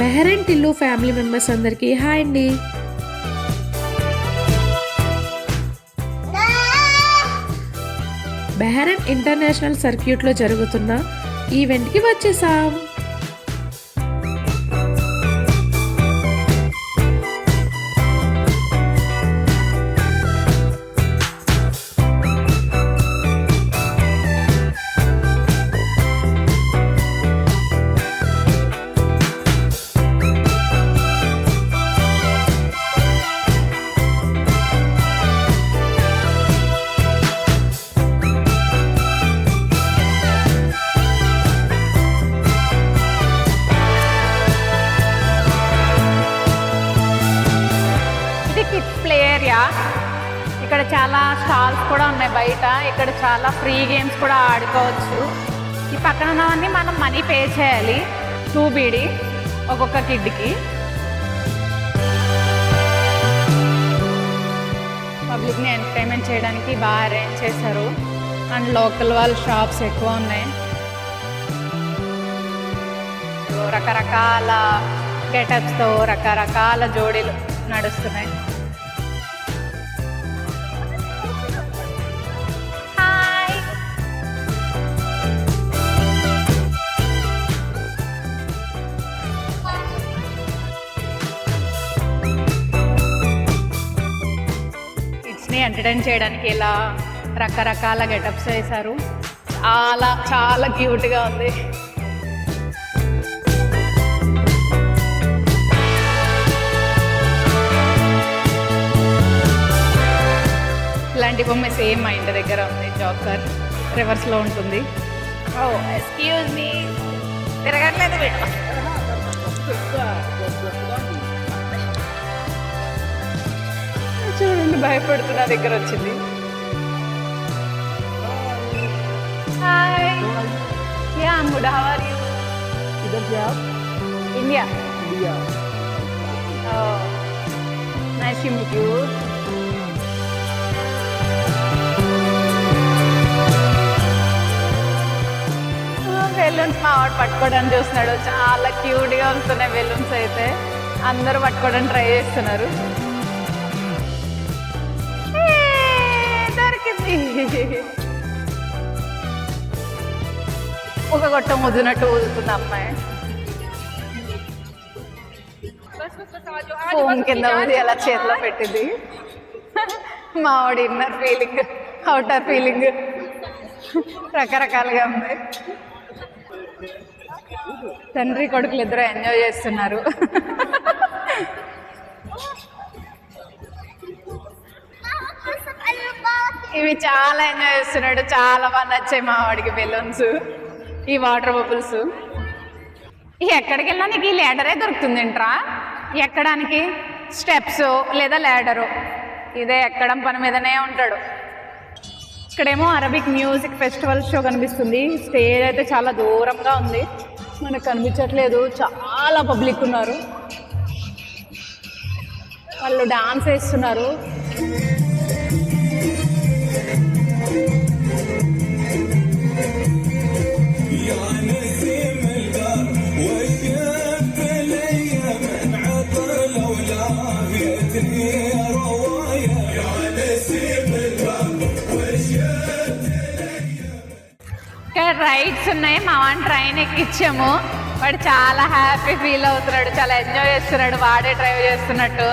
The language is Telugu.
బెహరెన్ టిల్లు ఫ్యామిలీ మెంబర్స్ అందరికీ హాయ్ అండి. బెహరెన్ ఇంటర్నేషనల్ సర్క్యూట్లో జరుగుతున్న ఈవెంట్కి వచ్చేసాం. ఇక్కడ చాలా స్టాల్స్ కూడా ఉన్నాయి బయట. ఇక్కడ చాలా ఫ్రీ గేమ్స్ కూడా ఆడుకోవచ్చు. ఈ పక్కన ఉన్నవన్నీ మనం మనీ పే చేయాలి. 2 BD ఒక్కొక్క కిడ్కి. పబ్లిక్ని ఎంటర్టైన్మెంట్ చేయడానికి బాగా అరేంజ్ చేశారు. అండ్ లోకల్ వాళ్ళ షాప్స్ ఎక్కువ ఉన్నాయి. రకరకాల గెటప్స్తో రకరకాల జోడీలు నడుస్తున్నాయి. ఎంటర్టైన్ చేయడానికి ఇలా రకరకాల గెటప్స్ వేశారు. చాలా క్యూట్గా ఉంది. ఇలాంటి బొమ్మ సేమ్ మా ఇంటి దగ్గర ఉంది. జోకర్ రివర్స్లో ఉంటుంది. ఓ ఎక్స్క్యూజ్ మీ, తిరగట్లేదు పెట్టు. చూడండి, భయపడుతున్నా దగ్గర వచ్చింది. Hi, yeah I'm good, how are you? India. Oh nice to meet you. Balloons మా వాడు పట్టుకోవడానికి చూస్తున్నాడు. చాలా క్యూట్గా వస్తున్నాయి బెలూన్స్. అయితే అందరూ పట్టుకోవడానికి ట్రై చేస్తున్నారు. ఒక గొట్టం ముద్దునట్టు ఊదుతుంది అమ్మాయి. ఫోన్ కింద ఊది అలా చేతిలో పెట్టింది. మావాడి ఇన్నర్ ఫీలింగ్, అవుటర్ ఫీలింగ్ రకరకాలుగా ఉంది. తండ్రి కొడుకులు ఇద్దరు ఎంజాయ్ చేస్తున్నారు. ఇవి చాలా ఎంజాయ్ చేస్తున్నాడు. చాలా బాగా నచ్చాయి మా వాడికి బెలూన్స్, ఈ వాటర్ బబుల్స్. ఎక్కడికి వెళ్ళినా నీకు ఈ ల్యాడరే దొరుకుతుంది ఏంట్రా ఎక్కడానికి. స్టెప్స్ లేదా ల్యాడరు, ఇదే ఎక్కడం పని మీదనే ఉంటాడు. ఇక్కడేమో అరబిక్ మ్యూజిక్ ఫెస్టివల్ షో కనిపిస్తుంది. స్టేజ్ అయితే చాలా దూరంగా ఉంది, మనకు కనిపించట్లేదు. చాలా పబ్లిక్ ఉన్నారు, వాళ్ళు డాన్స్ వేస్తున్నారు. ఇక్కడ రైడ్స్ ఉన్నాయి. మా వాడిని ట్రైన్ ఎక్కించాము. వాడు చాలా హ్యాపీ ఫీల్ అవుతున్నాడు, చాలా ఎంజాయ్ చేస్తున్నాడు. వాడే డ్రైవ్ చేస్తున్నట్టు.